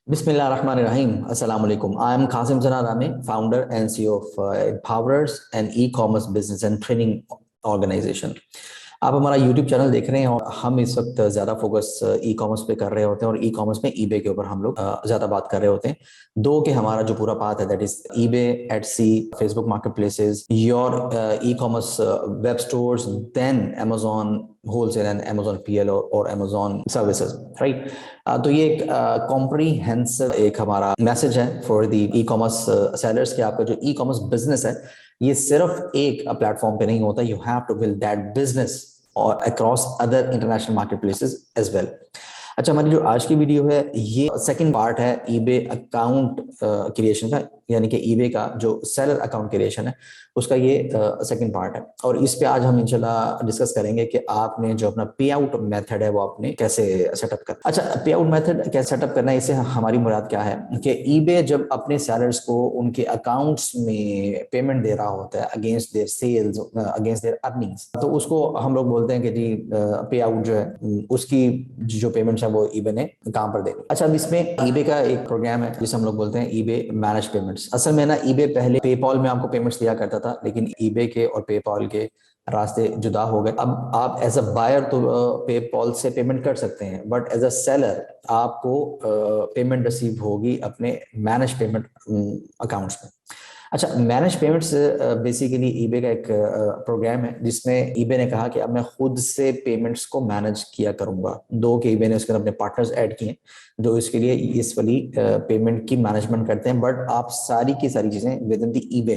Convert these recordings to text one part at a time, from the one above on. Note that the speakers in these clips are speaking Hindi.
Bismillahirrahmanirrahim. Assalamualaikum. I am Qasim Zanarame, founder and CEO of Empowerers, an e-commerce business and training organization. आप हमारा YouTube चैनल देख रहे हैं और हम इस वक्त ज़्यादा फोकस ई कॉमर्स पे कर रहे होते हैं और ई कॉमर्स में ईबे के ऊपर हम लोग ज़्यादा बात कर रहे होते हैं। दो के हमारा जो पूरा पाथ है that is eBay, Etsy, Facebook marketplaces, your e commerce web stores, then Amazon wholesale and Amazon PL और Amazon सर्विसेज, राइट। तो ये एक कॉम्प्रीहेंसिव एक हमारा मैसेज है for the e commerce sellers कि आपका जो ई कॉमर्स बिजनेस है ये सिर्फ एक प्लेटफॉर्म पे नहीं होता, you have to build that business और across other international marketplaces as well. अच्छा, हमारी जो आज की वीडियो है ये सेकंड पार्ट है ईबे अकाउंट क्रिएशन का, यानी कि ईबे का जो सेलर अकाउंट क्रिएशन है उसका ये सेकंड पार्ट है। और इस पे आज हम इंशाल्लाह डिस्कस करेंगे कि आपने जो अपना पे आउट मेथड है वो आपने कैसे सेटअप करना। अच्छा, पे आउट मेथड कैसे सेटअप करना है, इससे हमारी मुराद क्या है कि ईबे जब अपने सेलर्स को उनके अकाउंट्स में पेमेंट दे रहा होता है against their sales, against their earnings, तो उसको हम लोग बोलते हैं कि जी पे आउट जो है उसकी जो पेमेंट है वो ईबे ने काम पर देनी। अच्छा, अब इसमें ईबे का एक प्रोग्राम है जिसे हम लोग बोलते हैं ईबे मैनेज पेमेंट्स। असल में ना ईबे पहले पेपॉल में आपको पेमेंट्स दिया करता था, लेकिन ईबे के और पेपॉल के रास्ते जुदा हो गए। अब आप एज अ बायर तो पेपॉल से पेमेंट कर सकते हैं, बट एज अ सेलर आपको पेमेंट रिसीव होगी अपने मैनेज पेमेंट अकाउंट्स में। अच्छा, मैनेज पेमेंट्स बेसिकली ईबे का एक प्रोग्राम है जिसमें ईबे ने कहा कि अब मैं खुद से पेमेंट्स को मैनेज किया करूंगा। दो के ईबे ने उसके अपने पार्टनर्स ऐड किए जो इसके लिए इस वाली पेमेंट की मैनेजमेंट करते हैं, बट आप सारी की सारी चीजें विद इन द ईबे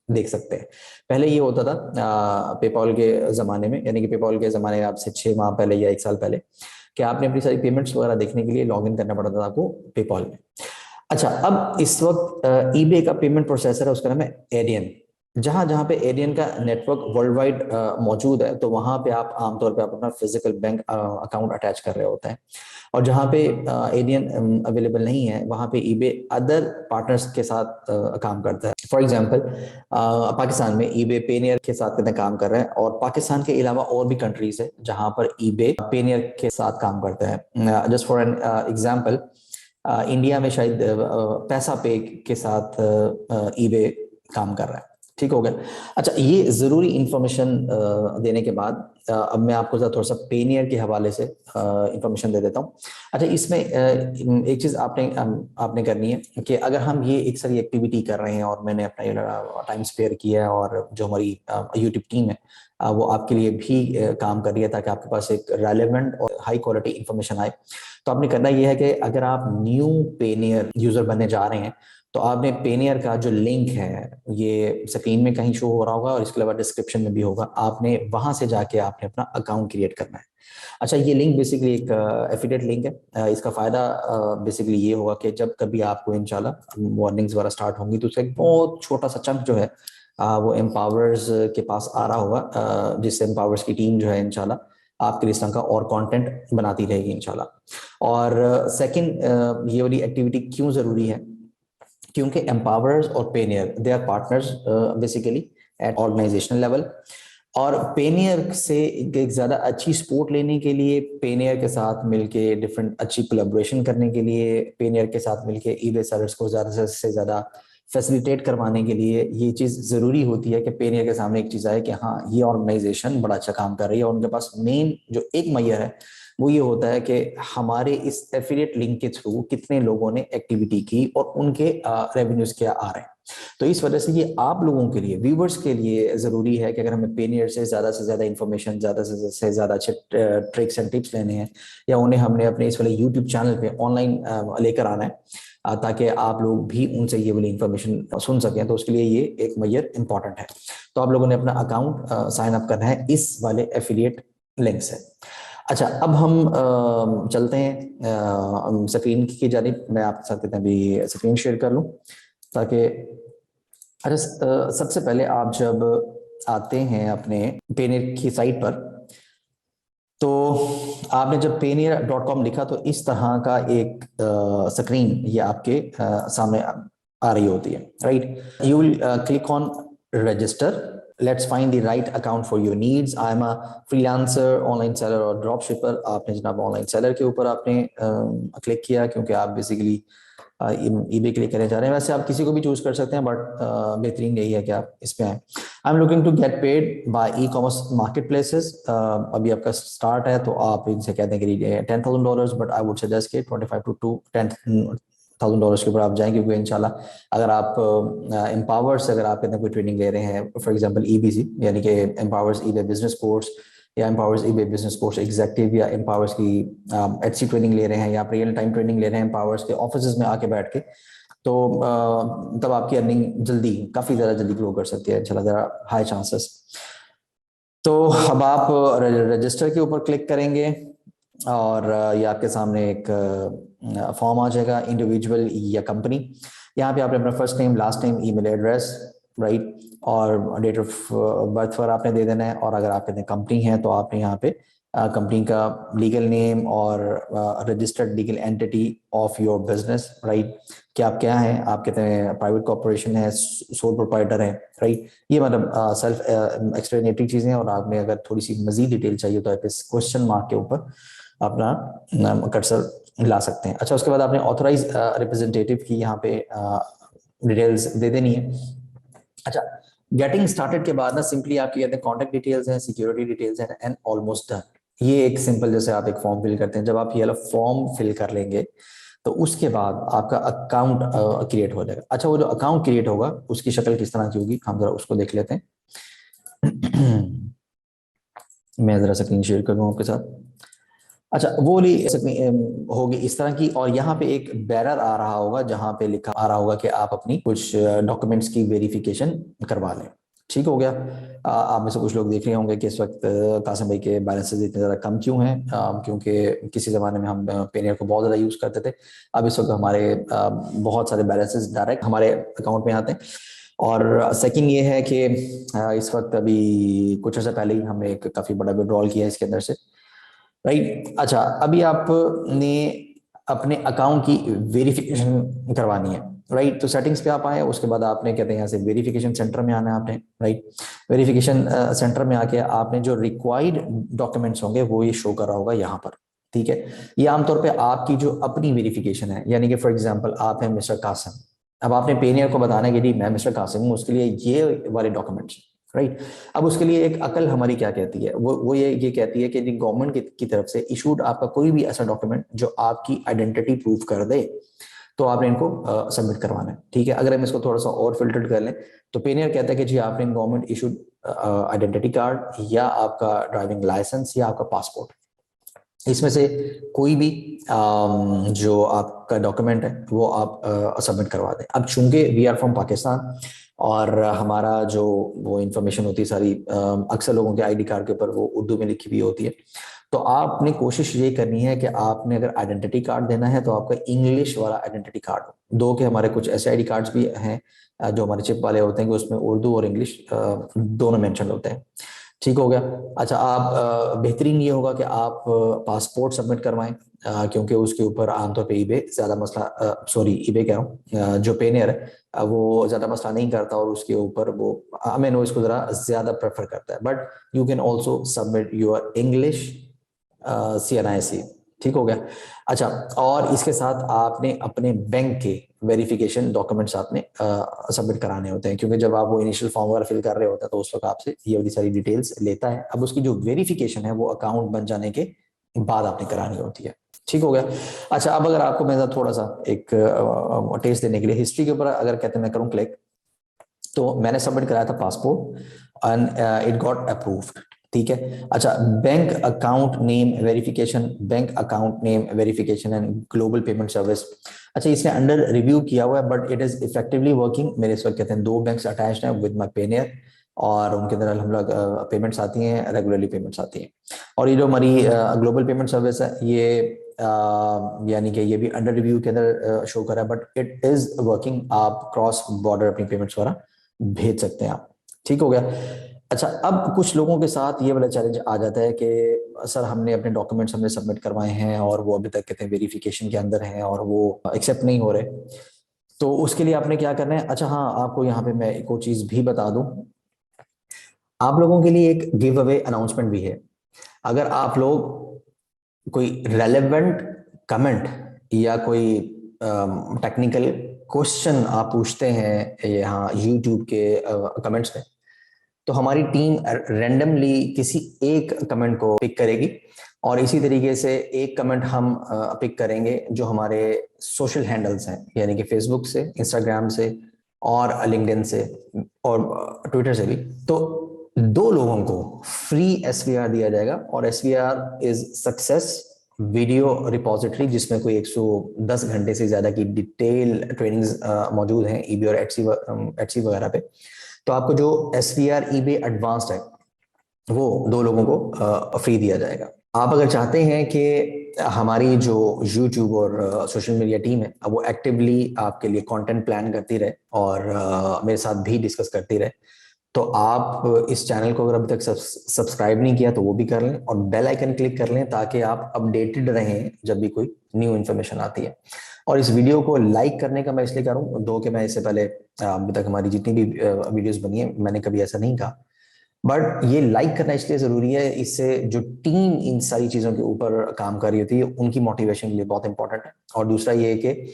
देख सकते हैं। पहले ये होता था पेपॉल के जमाने में, यानी कि पेपॉल के जमाने में आपसे 6 माह पहले या 1 साल पहले, कि आपने अपनी सारी पेमेंट्स वगैरह देखने के लिए लॉग इन करना पड़ता था आपको पेपॉल में। अच्छा, अब इस वक्त ईबे का पेमेंट प्रोसेसर है, उसका नाम है एडियन। जहां जहां पे एडियन का नेटवर्क वर्ल्ड वाइड मौजूद है, तो वहां पे आप आमतौर पे आप अपना फिजिकल बैंक अकाउंट अटैच कर रहे होते हैं। और जहां पे एडियन अवेलेबल नहीं है वहां पे ईबे अदर पार्टनर्स के साथ काम करता है। फॉर एग्जांपल, पाकिस्तान में ईबे पेनियर के साथ कितने काम कर रहे हैं, और पाकिस्तान के अलावा और भी कंट्रीज है जहां पर ईबे पेनियर के साथ काम करता है। Just for an example, India में शायद पैसा पे के साथ ईबे काम कर रहा है। ठीक हो गया। अच्छा, ये जरूरी इंफॉर्मेशन देने के बाद अब मैं आपको थोड़ा सा पेनियर के हवाले से इंफॉर्मेशन दे देता हूँ। अच्छा, इसमें एक चीज आपने करनी है कि अगर हम ये एक सारी एक्टिविटी कर रहे हैं और मैंने अपना टाइम स्पेयर किया है और जो हमारी यूट्यूब टीम है वो आपके लिए भी काम कर रही है ताकि आपके पास एक रेलेवेंट और हाई क्वालिटी इंफॉर्मेशन आए, तो आपने करना यह है कि अगर आप न्यू पेनियर यूजर बनने जा रहे हैं तो आपने पेनियर का जो लिंक है ये स्क्रीन में कहीं शो हो रहा होगा और इसके अलावा डिस्क्रिप्शन में भी होगा, आपने वहां से जाके आपने अपना अकाउंट क्रिएट करना है। अच्छा, ये लिंक बेसिकली एक एफिलिएट लिंक है। इसका फायदा बेसिकली ये होगा कि जब कभी आपको इंशाल्लाह वार्निंग्स वगैरह स्टार्ट होंगी तो उसका एक बहुत छोटा सा चंक जो है वो एम्पावर्स के पास आ रहा होगा, जिससे एम्पावर्स की टीम जो है इंशाल्लाह आपके लिए इस तरह का और कंटेंट बनाती रहेगी इंशाल्लाह। और सेकंड, ये वाली एक्टिविटी क्यों जरूरी है, क्योंकि एम्पावर्स और Payoneer they are partners basically at organizational level. और पेनियर से एक ज्यादा अच्छी सपोर्ट लेने के लिए, पेनियर के साथ मिलके डिफरेंट अच्छी कोलैबोरेशन करने के लिए, पेनियर के साथ मिलके ईबे सर्विस को ज्यादा से ज्यादा फैसिलिटेट करवाने के लिए ये चीज जरूरी होती है कि पेनियर के सामने एक चीज आए कि हाँ ये ऑर्गेनाइजेशन बड़ा अच्छा काम कर रही है, और उनके पास मेन जो एक मैयर है वो ये होता है कि हमारे इस एफिलिएट लिंक के थ्रू कितने लोगों ने एक्टिविटी की और उनके रेवेन्यूज क्या आ रहे हैं। तो इस वजह से ये आप लोगों के लिए, व्यूवर्स के लिए जरूरी है कि अगर हमें पेनियर से ज्यादा इंफॉर्मेशन, ज्यादा से ज्यादा अच्छे ट्रिक्स एंड टिप्स लेने हैं, या उन्हें हमने अपने इस वाले यूट्यूब चैनल पे ऑनलाइन लेकर आना है ताकि आप लोग भी उनसे ये वाली इंफॉर्मेशन सुन सकें, तो उसके लिए ये एक मैयर इंपॉर्टेंट है। तो आप लोगों ने अपना अकाउंट साइन अप करना है इस वाले एफिलिएट लिंक से। अच्छा, अब हम चलते हैं स्क्रीन की जानिब। मैं आपके साथ कितना भी स्क्रीन शेयर कर लूं ताकि अच्छा, सबसे पहले आप जब आते हैं अपने पेनियर की साइट पर, तो आपने जब payoneer.com लिखा तो इस तरह का एक स्क्रीन ये आपके सामने आ रही होती है, right. You will click on register, let's find the right account for your needs. I am a freelancer, online seller और ड्रॉप शिपर। आपने जनाब ऑनलाइन सेलर के ऊपर आपने क्लिक किया क्योंकि आप बेसिकली ईबे के लिए करने जा रहे हैं। वैसे आप किसी को भी चूज कर सकते हैं, बट बेहतरीन यही है कि आप इस पे आए। I am looking to get paid by e commerce market places. अभी आपका स्टार्ट है तो आप इनसे कहते हैं कि $10,000, बट आई वुड सजेस्ट कि 25 to $10,000 के ऊपर आप जाएंगे, क्योंकि इंशाल्लाह अगर आप एम्पावर्स, अगर आप कोई ट्रेनिंग ले रहे हैं, फॉर एग्जांपल ईबीसी यानी कि एम्पावर्स ईबे बिजनेस कोर्स, या empowers eBay business course executive, या एम्पावर्स की एचसी ट्रेनिंग ले रहे हैं, या आप रियल टाइम ट्रेनिंग ले रहे हैं एम्पावर्स के ऑफिस में आके बैठ के, तो तब आपकी अर्निंग जल्दी, काफी ज्यादा जल्दी ग्रो कर सकती है इंशाल्लाह, जरा हाई चांसेस। तो अब आप रजिस्टर के ऊपर क्लिक करेंगे और ये आपके सामने एक फॉर्म आ जाएगा, इंडिविजुअल या कंपनी। यहाँ पे आपने अपना first name, last name, email address, right, और डेट ऑफ बर्थ पर आपने दे देना है। और अगर आपके कंपनी है तो आपने यहाँ पे कंपनी का लीगल नेम और registered legal entity of your business, right, कि आप क्या हैं, आप कहते हैं प्राइवेट कॉर्पोरेशन है, सोल प्रोप्राइटर है, राइट। ये मतलब सेल्फ एक्सप्लेनेटरी चीजें हैं। और आपने अगर थोड़ी सी मजीद डिटेल चाहिए तो आप इस क्वेश्चन मार्क के ऊपर अपना कर्सर ला सकते हैं। अच्छा, उसके बाद आपने ऑथराइज रिप्रेजेंटेटिव की यहाँ पे डिटेल्स दे देनी है। अच्छा, गेटिंग स्टार्टेड के बाद ना सिंपली आपकी कहते हैं कॉन्टेक्ट डिटेल्स हैं, सिक्योरिटी डिटेल्स हैं, एंड ऑलमोस्ट डन। ये एक सिंपल, जैसे आप एक फॉर्म फिल करते हैं, जब आप ये वाला फॉर्म फिल कर लेंगे तो उसके बाद आपका अकाउंट क्रिएट हो जाएगा। अच्छा, वो जो अकाउंट क्रिएट होगा उसकी शक्ल किस तरह की होगी, हम जरा उसको देख लेते हैं। मैं जरा स्क्रीन शेयर कर दूं आपके साथ। अच्छा, वो होगी इस तरह की, और यहाँ पे एक बैनर आ रहा होगा जहां पे लिखा आ रहा होगा कि आप अपनी कुछ डॉक्यूमेंट्स की वेरिफिकेशन करवा लें। ठीक हो गया। आप में से कुछ लोग देख रहे होंगे कि इस वक्त कासिम भाई के बैलेंसेस इतने ज़्यादा कम क्यों हैं, क्योंकि किसी ज़माने में हम पेनियर को बहुत ज़्यादा यूज़ करते थे। अब इस वक्त हमारे बहुत सारे बैलेंसेस डायरेक्ट हमारे अकाउंट में आते हैं। और सेकंड ये है कि इस वक्त अभी कुछ अर्सा पहले ही हमने एक काफ़ी बड़ा विड्रॉल किया है इसके अंदर से, राइट। अच्छा, अभी आपने अपने अकाउंट की वेरिफिकेशन करवानी है, राइट। तो सेटिंग्स पे आप आए, उसके बाद आपने कहते हैं यहाँ से वेरिफिकेशन सेंटर में आना है आपने, राइट। वेरिफिकेशन सेंटर में आके आपने जो रिक्वायर्ड डॉक्यूमेंट्स होंगे वो ये शो कर रहा होगा यहाँ पर, ठीक है। ये आमतौर पे आपकी जो अपनी वेरिफिकेशन है, यानी कि फॉर एग्जांपल आप हैं मिस्टर कासिम, अब आपने पेनियर को बताना है कि जी मैं मिस्टर कासिम हूँ, उसके लिए ये वाले डॉक्यूमेंट्स, राइट। अब उसके लिए एक अकल हमारी क्या कहती है, वो ये कहती है कि गवर्नमेंट की तरफ से इशूड आपका कोई भी ऐसा डॉक्यूमेंट जो आपकी आइडेंटिटी प्रूफ कर दे, तो आपने इनको सबमिट करवाना है, ठीक है। अगर हम इसको थोड़ा सा और फिल्टर कर लें तो पेनियर कहता है कि जी आपने गवर्नमेंट इशूड आइडेंटिटी कार्ड, या आपका ड्राइविंग लाइसेंस, या आपका पासपोर्ट, इसमें से कोई भी जो आपका डॉक्यूमेंट है वो आप सबमिट करवा दें। अब चूंकि वी आर फ्रॉम पाकिस्तान और हमारा जो वो इंफॉर्मेशन होती है सारी, अक्सर लोगों के आईडी कार्ड के ऊपर वो उर्दू में लिखी हुई होती है, तो आपने कोशिश ये करनी है कि आपने अगर आइडेंटिटी कार्ड देना है तो आपका इंग्लिश वाला आइडेंटिटी कार्ड हो। दो के हमारे कुछ ऐसे आईडी कार्ड्स भी हैं जो हमारे चिप वाले होते हैं कि उसमें उर्दू और इंग्लिश दोनों मेंशन होते हैं, ठीक हो गया। अच्छा, आप बेहतरीन ये होगा कि आप पासपोर्ट सबमिट करवाएं, क्योंकि उसके ऊपर आमतौर पे ईबे ज्यादा मसला, सॉरी ईबे कह रहा हूँ, जो पेनियर है वो ज्यादा मसला नहीं करता, और उसके ऊपर वो मैं नो इसको जरा ज्यादा प्रेफर करता है। But you can also submit your English CNIC, ठीक हो गया। अच्छा, और इसके साथ आपने अपने बैंक के वेरिफिकेशन डॉक्यूमेंट्स आपने सबमिट कराने होते हैं, क्योंकि जब आप वो इनिशियल फॉर्म वगैरह फिल कर रहे होते हैं तो उस वक्त आपसे ये वाली सारी डिटेल्स लेता है। अब उसकी जो वेरिफिकेशन है वो अकाउंट बन जाने के बाद आपने करानी होती है, ठीक हो गया। अच्छा, अब अगर आपको मैं थोड़ा सा एक टेस्ट देने के लिए हिस्ट्री के ऊपर अगर कहते हैं मैं करूँ क्लिक, तो मैंने सबमिट कराया था passport and it got approved, ठीक है। अच्छा, bank account name verification, bank account name verification and global payment service. अच्छा, इसने अंडर रिव्यू किया हुआ है but it is effectively working. मेरे इस वक्त कहते हैं 2 बैंक्स अटैच्ड हैं विद माय पेनियर, और उनके अंदर हम लोग पेमेंट्स आती हैं, रेगुलरली पेमेंट्स आती हैं। और ये जो हमारी ग्लोबल पेमेंट सर्विस है ये यानी कि ये भी अंडर रिव्यू के अंदर शो कर रहा है, बट इट इज वर्किंग। आप क्रॉस बॉर्डर अपनी पेमेंट्स वगैरह भेज सकते हैं आप, ठीक हो गया। अच्छा, अब कुछ लोगों के साथ ये वाला चैलेंज आ जाता है कि सर हमने अपने डॉक्यूमेंट्स हमने सबमिट करवाए हैं और वो अभी तक कहते हैं वेरिफिकेशन के अंदर हैं और वो एक्सेप्ट नहीं हो रहे, तो उसके लिए आपने क्या करना है। अच्छा हाँ, आपको यहाँ पे मैं एक और चीज भी बता दूं, आप लोगों के लिए एक गिव अवे अनाउंसमेंट भी है। अगर आप लोग कोई रेलेवेंट कमेंट या कोई टेक्निकल क्वेश्चन आप पूछते हैं यहाँ यूट्यूब के कमेंट्स में, तो हमारी टीम रैंडमली किसी एक कमेंट को पिक करेगी और इसी तरीके से एक कमेंट हम पिक करेंगे जो हमारे सोशल हैंडल्स हैं, यानी कि फेसबुक से, इंस्टाग्राम से और लिंक्डइन से और ट्विटर से भी। तो 2 लोगों को फ्री एसवीआर दिया जाएगा और SVR is success video repository, जिसमें कोई 110 घंटे से ज्यादा की डिटेल ट्रेनिंग्स मौजूद हैं ईबे और एटसी वगैरह पे। तो आपको जो एसवीआर ईबे एडवांस्ड है वो 2 लोगों को फ्री दिया जाएगा। आप अगर चाहते हैं कि हमारी जो यूट्यूब और सोशल मीडिया टीम है वो एक्टिवली आपके लिए कंटेंट प्लान करती रहे और मेरे साथ भी डिस्कस करती रहे, तो आप इस चैनल को अगर अभी तक सब्सक्राइब नहीं किया तो वो भी कर लें और बेल आइकन क्लिक कर लें ताकि आप अपडेटेड रहें जब भी कोई न्यू इन्फॉर्मेशन आती है। और इस वीडियो को लाइक करने का मैं इसलिए करूँ दो कि मैं इससे पहले अभी तक हमारी जितनी भी वीडियोस बनी है मैंने कभी ऐसा नहीं कहा, बट ये लाइक करना इसलिए जरूरी है, इससे जो टीम इन सारी चीजों के ऊपर काम कर रही होती है उनकी मोटिवेशन के लिए बहुत इंपॉर्टेंट है। और दूसरा ये है कि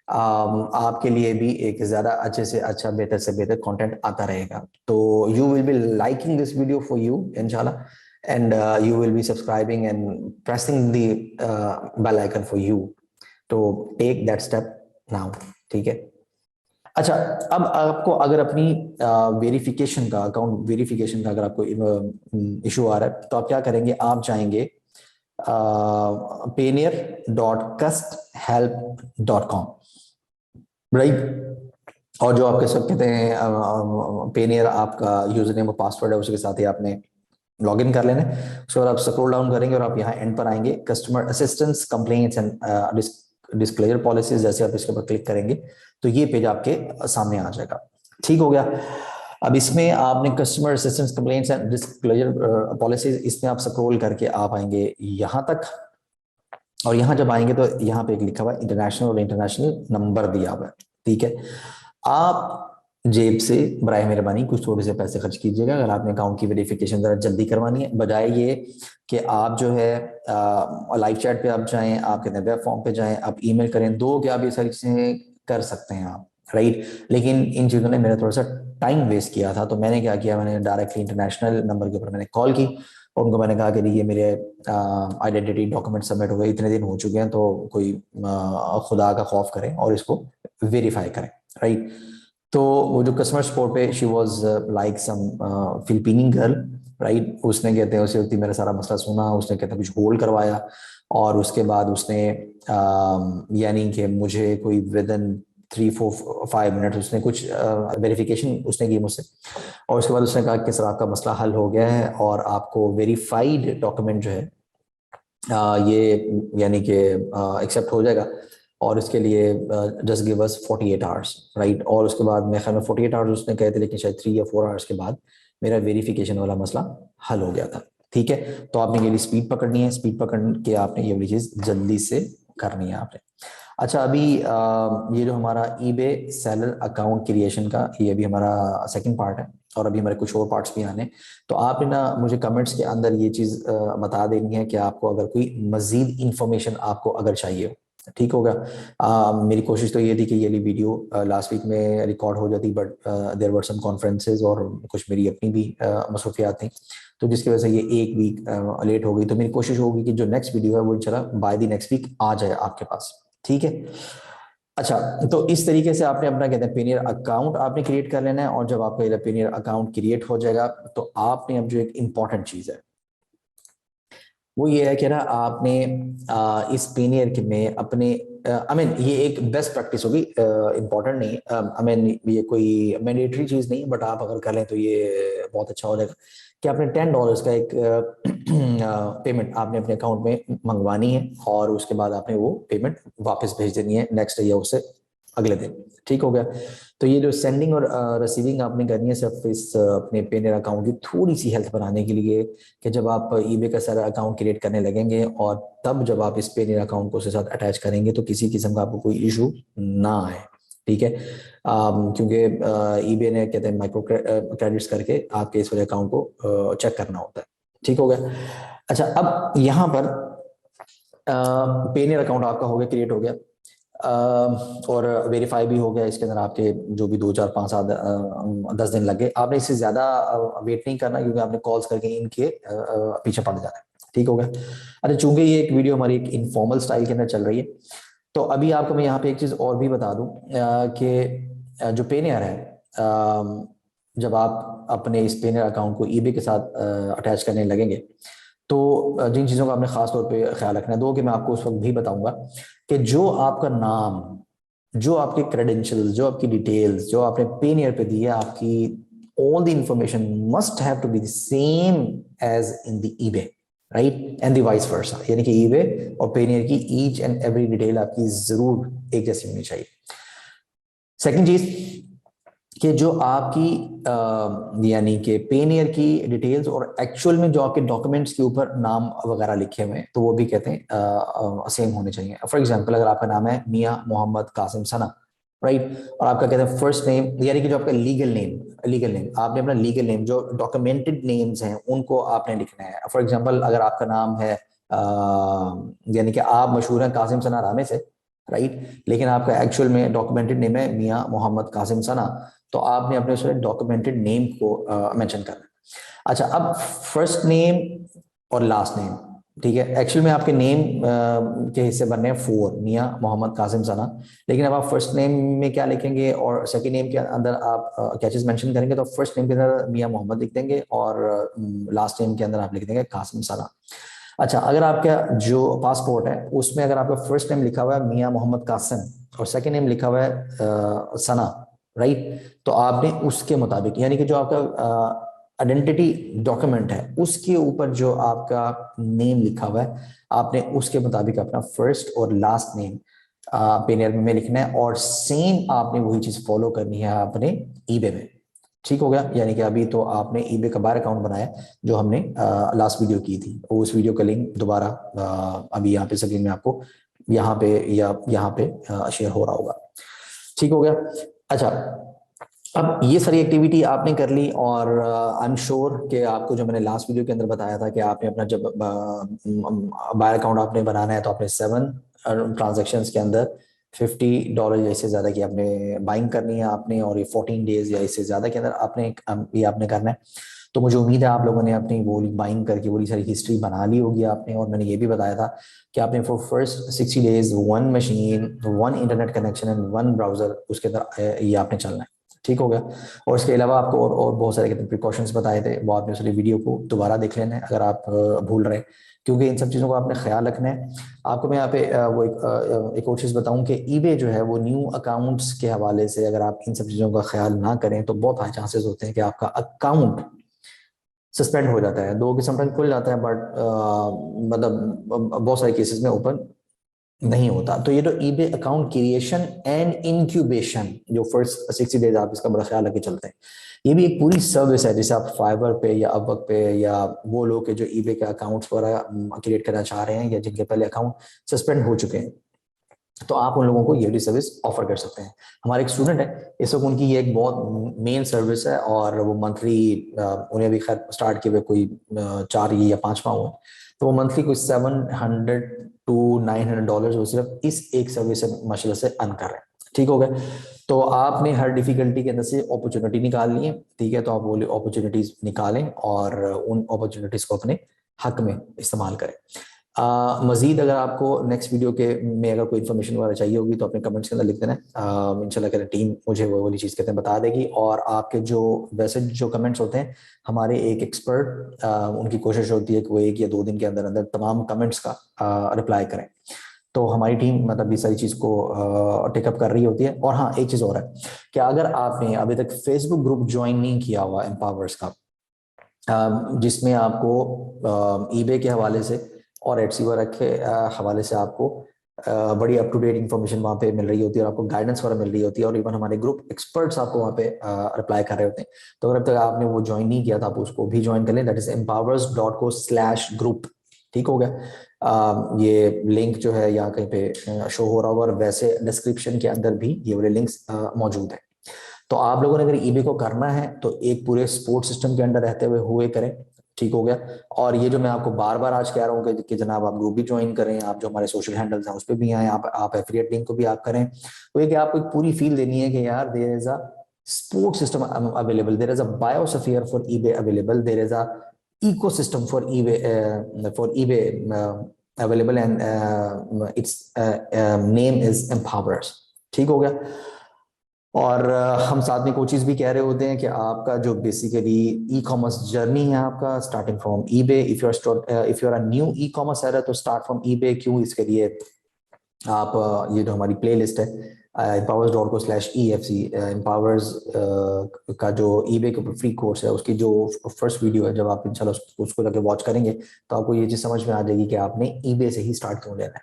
आपके लिए भी एक ज्यादा अच्छे से अच्छा, बेहतर से बेहतर कंटेंट आता रहेगा। तो you will be liking this video for you इंशाल्लाह, and you will be subscribing and pressing the bell icon for you to take that step now. ठीक है। अच्छा, अब आपको अगर अपनी वेरिफिकेशन का, अकाउंट वेरिफिकेशन का अगर आपको इशू आ रहा है तो आप क्या करेंगे, आप जाएंगे payoneer.custhelp.com, राइट। और जो आपके सब कहते हैं पेनियर आपका यूजर नेम और पासवर्ड है उसके साथ ही आपने लॉग इन कर लेना है। उसके बाद आप स्क्रॉल डाउन करेंगे और आप यहाँ एंड पर आएंगे, customer assistance, complaints and disclosure policies. जैसे आप इसके ऊपर क्लिक करेंगे तो ये पेज आपके सामने आ जाएगा। ठीक हो गया। अब इसमें आपने customer assistance, complaints and disclosure policies, इसमें आप स्क्रॉल करके आप आएंगे यहाँ तक, और यहाँ जब आएंगे तो यहाँ पे एक लिखा हुआ है इंटरनेशनल और इंटरनेशनल नंबर दिया हुआ है। ठीक है। आप जेब से बराए मेहरबानी कुछ थोड़े से पैसे खर्च कीजिएगा अगर आपने अकाउंट की वेरिफिकेशन जरा जल्दी करवानी है, बजाय ये कि आप जो है लाइव चैट पे आप जाएं, आप कहते हैं वेब फॉर्म पे जाएं, आप ईमेल करें, दो क्या आप ये सारी चीजें कर सकते हैं आप, राइट। लेकिन इन चीजों ने मेरा थोड़ा सा टाइम वेस्ट किया था, तो मैंने क्या किया, मैंने डायरेक्टली इंटरनेशनल नंबर के ऊपर मैंने कॉल की और उनको मैंने कहा कि ये मेरे आइडेंटिटी डॉक्यूमेंट सबमिट हो गए, इतने दिन हो चुके हैं, तो कोई खुदा का खौफ करें और इसको वेरीफाई करें, राइट। तो वो जो कस्टमर सपोर्ट पे she was like some Filipino girl, right. उसने कहते हैं उसी वक्त मेरा सारा मसला सुना, उसने कहते हैं कुछ होल्ड करवाया और उसके बाद उसने यानी कि मुझे कोई विद इन 3-4-5 मिनट उसने कुछ वेरिफिकेशन उसने की मुझसे, और उसके बाद उसने कहा कि सर आपका मसला हल हो गया है और आपको वेरीफाइड डॉक्यूमेंट जो है ये यानी कि एक्सेप्ट हो जाएगा और इसके लिए just give us 48 hours, right. और उसके बाद मैं ख्याल में 48 आवर्स उसने कहे थे, लेकिन शायद 3 या 4 आवर्स के बाद मेरा वेरिफिकेशन वाला मसला हल हो गया था। ठीक है। तो आपने ये स्पीड पकड़नी है, स्पीड पकड़ के आपने ये वाली चीज जल्दी से करनी है आपने। अच्छा, अभी ये जो हमारा ईबे सेलर अकाउंट क्रिएशन का ये भी हमारा सेकंड पार्ट है और अभी हमारे कुछ और पार्ट्स भी आने, तो आप ना मुझे कमेंट्स के अंदर ये चीज बता देनी है कि आपको अगर कोई मजीद इंफॉर्मेशन आपको अगर चाहिए हो। ठीक होगा। मेरी कोशिश तो ये थी कि ये वीडियो लास्ट वीक में रिकॉर्ड हो जाती, but there were some conferences और कुछ मेरी अपनी भी मसरूफियात थी, तो जिसकी वजह से ये एक वीक लेट हो गई। तो मेरी कोशिश होगी कि जो नेक्स्ट वीडियो है वो इंशाल्लाह बाय द नेक्स्ट वीक आ जाए आपके पास। ठीक है। अच्छा, तो इस तरीके से आपने अपना कहते हैं पेनियर अकाउंट आपने क्रिएट कर लेना है, और जब आपका पेनियर अकाउंट क्रिएट हो जाएगा तो आपने अब जो एक इंपॉर्टेंट चीज है वो ये है कि ना आपने इस पेनियर के में अपने आई मीन ये एक बेस्ट प्रैक्टिस होगी, इंपॉर्टेंट नहीं, आई मीन ये कोई मैंडेटरी चीज नहीं, बट आप अगर कर लें तो ये बहुत अच्छा हो जाएगा कि आपने $10 का एक पेमेंट आपने अपने अकाउंट में मंगवानी है और उसके बाद आपने वो पेमेंट वापस भेज देनी है नेक्स्ट डे या उससे अगले दिन। ठीक हो गया। तो ये जो सेंडिंग और रिसीविंग आपने करनी है सिर्फ इस अपने पेनियर अकाउंट की थोड़ी सी हेल्थ बनाने के लिए, कि जब आप ईबे का सारा अकाउंट क्रिएट करने लगेंगे और तब जब आप इस पेनियर अकाउंट को उसके साथ अटैच करेंगे तो किसी किस्म का आपको कोई इशू ना आए। ठीक है। क्योंकि ईबे ने कहते हैं माइक्रो क्रेडिट्स करके आपके इस वाले अकाउंट को चेक करना होता है। ठीक हो गया। अच्छा, अब यहाँ पर पेनियर अकाउंट आपका हो गया, क्रिएट हो गया। और वेरीफाई भी हो गया, इसके अंदर आपके जो भी 2 4 5 7 10 दिन लगे, आपने इससे ज्यादा वेट नहीं करना क्योंकि आपने कॉल्स करके इनके पीछे पड़ जाना है। ठीक हो गया। अरे चूंकि ये एक वीडियो हमारी एक इनफॉर्मल स्टाइल के अंदर चल रही है, तो अभी आपको मैं यहाँ पे एक चीज और भी बता दूं कि जो पेनियर है, जब आप अपने इस पेनियर अकाउंट को ईबे के साथ अटैच करने लगेंगे, तो जिन चीज़ों का आपने खास तौर पे ख्याल रखना है, दो कि मैं आपको उस वक्त भी बताऊंगा कि जो आपका नाम, जो आपके क्रेडेंशियल्स, जो आपकी डिटेल्स जो आपने पेनियर पे दी है, आपकी all the information must have to be the same as in the eBay, right, and the vice versa, यानी कि ईबे और पेनियर की ईच एंड एवरी डिटेल आपकी जरूर एक जैसी होनी चाहिए। सेकंड चीज कि जो आपकी यानी कि पेनियर की डिटेल्स और एक्चुअल में जो आपके डॉक्यूमेंट्स के ऊपर नाम वगैरह लिखे हुए हैं, तो वो भी कहते हैं सेम होने चाहिए। फॉर एग्जांपल, अगर आपका नाम है मियां मोहम्मद कासिम सना, राइट, और आपका कहते हैं फर्स्ट नेम, यानी कि जो आपका लीगल नेम आपने अपना लीगल नेम, जो डॉक्यूमेंटेड नेम्स हैं उनको आपने लिखना है। फॉर एग्जाम्पल, अगर आपका नाम है यानी कि आप मशहूर हैं कासिम सना रामे से, राइट, लेकिन आपका एक्चुअल में डॉक्यूमेंटेड नेम है मियां मोहम्मद कासिम सना, तो आपने अपने उसमें डॉक्यूमेंटेड नेम को मेंशन करना है। अच्छा, अब फर्स्ट नेम और लास्ट नेम, ठीक है, एक्चुअल में आपके नेम के हिस्से बनने हैं 4, मियां मोहम्मद कासिम सना, लेकिन अब आप फर्स्ट नेम में क्या लिखेंगे और सेकंड नेम के अंदर आप क्या चीज मेंशन करेंगे, तो फर्स्ट नेम के अंदर मियां मोहम्मद लिख देंगे और लास्ट नेम के अंदर आप लिख देंगे कासिम सना। अच्छा, अगर आपका जो पासपोर्ट है उसमें अगर आपका फर्स्ट नेम लिखा हुआ है मियां मोहम्मद कासिम और सेकंड नेम लिखा हुआ है सना, राइट, तो आपने उसके मुताबिक, यानी कि जो आपका आइडेंटिटी डॉक्यूमेंट है उसके ऊपर जो आपका नेम लिखा हुआ है, आपने उसके मुताबिक अपना फर्स्ट और लास्ट नेम पेनियर में लिखना है और सेम आपने वही चीज फॉलो करनी है अपने ईबे में। ठीक हो गया। यानी कि अभी तो आपने ईबे का बार अकाउंट बनाया जो हमने लास्ट वीडियो की थी, उस वीडियो का लिंक दोबारा अभी यहाँ पे स्क्रीन में आपको यहाँ पे या यहाँ पे शेयर हो रहा होगा। ठीक हो गया। अच्छा, अब ये सारी एक्टिविटी आपने कर ली और आई एम श्योर कि आपको जो मैंने लास्ट वीडियो के अंदर बताया था कि आपने अपना जब बायर अकाउंट आपने बनाना है तो आपने 7 ट्रांजैक्शंस के अंदर $50 या इससे ज्यादा की आपने बाइंग करनी है आपने, और ये 14 डेज या इससे ज्यादा के अंदर आपने ये आपने करना है। तो मुझे उम्मीद है आप लोगों ने अपनी वो बाइंग करके वो सारी हिस्ट्री बना ली होगी आपने, और मैंने ये भी बताया था कि आपने for first 60 days 1 machine 1 internet connection and 1 browser उसके अंदर ये आपने चलना है। ठीक हो गया। और इसके अलावा आपको और बहुत सारे प्रिकॉशंस बताए थे, वो आपने सारी वीडियो को दोबारा देख लेना है अगर आप भूल रहे, क्योंकि इन सब चीज़ों को आपने ख्याल रखना है। आपको मैं यहाँ पे वो एक और चीज़ बताऊं कि ईबे जो है वो न्यू अकाउंट्स के हवाले से अगर आप इन सब चीज़ों का ख्याल ना करें तो बहुत हाई चांसेस होते हैं कि आपका अकाउंट सस्पेंड हो जाता है। दो कि समटाइम खुल जाता है बट मतलब बहुत सारे केसेस में ओपन नहीं होता। तो ये जो eBay account creation and incubation, जो फर्स्ट 60 डेज आप इसका बड़ा ख्याल रख के चलते हैं, ये भी एक पूरी सर्विस है जैसे आप फाइवर पे या अपवर्क पे या वो लोग के जो ईबे के अकाउंट्स वगैरह क्रिएट करना चाह रहे हैं या जिनके पहले अकाउंट सस्पेंड हो चुके हैं, तो आप उन लोगों को ये भी सर्विस ऑफर कर सकते हैं। हमारे एक स्टूडेंट है इस वक्त, उनकी ये एक बहुत मेन सर्विस है और वो मंथली उन्हें भी खैर स्टार्ट किए हुए कोई 4 या 5 माह हुए, तो वो मंथली कोई $700 to $900 वो सिर्फ इस एक सर्विस से माशाल्लाह से अर्न कर रहे हैं। ठीक हो गया। तो आपने हर डिफिकल्टी के अंदर से अपॉर्चुनिटी निकालनी है, ठीक है, तो आप वो अपॉर्चुनिटीज निकालें और उन अपॉर्चुनिटीज को अपने हक में इस्तेमाल करें। मजीद अगर आपको नेक्स्ट वीडियो के में अगर कोई इन्फॉर्मेशन वगैरह चाहिए होगी तो अपने कमेंट्स के अंदर लिख देना। इंशाल्लाह करें टीम मुझे वो वाली चीज़ कहते हैं बता देगी, और आपके जो वैसे जो कमेंट्स होते हैं हमारे एक एक्सपर्ट उनकी कोशिश होती है कि वो 1 या 2 दिन के अंदर अंदर तमाम कमेंट्स का रिप्लाई करें। तो हमारी टीम मतलब ये सारी चीज़ को टेकअप कर रही होती है। और हाँ, एक चीज़ और है कि अगर आपने अभी तक फेसबुक ग्रुप ज्वाइन नहीं किया हुआ एम्पावर्स का, जिसमें आपको ईबे के हवाले से और एटसी वर्क के हवाले से आपको बड़ी अप टू डेट इन्फॉर्मेशन वहाँ पे मिल रही होती है और आपको गाइडेंस वगैरह मिल रही होती है, और इवन हमारे ग्रुप एक्सपर्ट्स आपको वहाँ पे रिप्लाई कर रहे होते हैं। तो अगर अब तक आपने वो ज्वाइन नहीं किया था आप उसको भी ज्वाइन कर लें, दैट इज empowers.co/group। ठीक हो गया। ये लिंक जो है यहाँ कहीं पे शो हो रहा होगा, और वैसे डिस्क्रिप्शन के अंदर भी ये वाले लिंक्स मौजूद है। तो आप लोगों ने अगर ईबे को करना है तो एक पूरे सपोर्ट सिस्टम के अंडर रहते हुए करें, ठीक हो गया। और ये जो मैं आपको बार बार आज कह रहा हूँ कि जनाब आप ग्रुप भी ज्वाइन करें, आप जो हमारे सोशल हैंडल्स हैं उस पर भी आए, आप एफिलिएट लिंक को भी आप करें। तो ये कि आपको एक पूरी फील देनी है कि यार there is a support system available, there is a biosphere for eBay available, there is a ecosystem for eBay available, and its name is Empowerers। ठीक हो गया। और हम साथ में कोई चीज भी कह रहे होते हैं कि आपका जो बेसिकली ई कॉमर्स जर्नी है आपका starting from eBay, if you are a new e commerce seller तो स्टार्ट फ्रॉम ईबे। क्यों? इसके लिए आप ये जो हमारी प्ले लिस्ट है empowers.co/EFC, empowers का जो ईबे के ऊपर फ्री कोर्स है उसकी जो फर्स्ट वीडियो है, जब आप इंशाल्लाह उसको जाके वॉच करेंगे तो आपको ये चीज समझ में आ जाएगी कि आपने ईबे से ही स्टार्ट क्यों लेना है।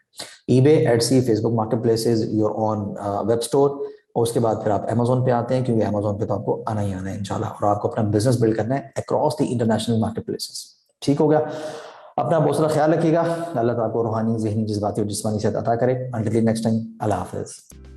EBay, Etsy, Facebook market places, your on web store, और उसके बाद फिर आप अमेजोन पे आते हैं, क्योंकि अमेजोन पे तो आपको आना ही आना है इंशाल्लाह, और आपको अपना बिजनेस बिल्ड करना है across the international market places. ठीक हो गया। अपना बहुत सारा ख्याल रखिएगा। अल्लाह ताला आपको रूहानी, ज़हनी, जज्बाती और जिस्मानी सेहत अता करे। अंटिल नेक्स्ट टाइम, अल्लाह हाफिज़।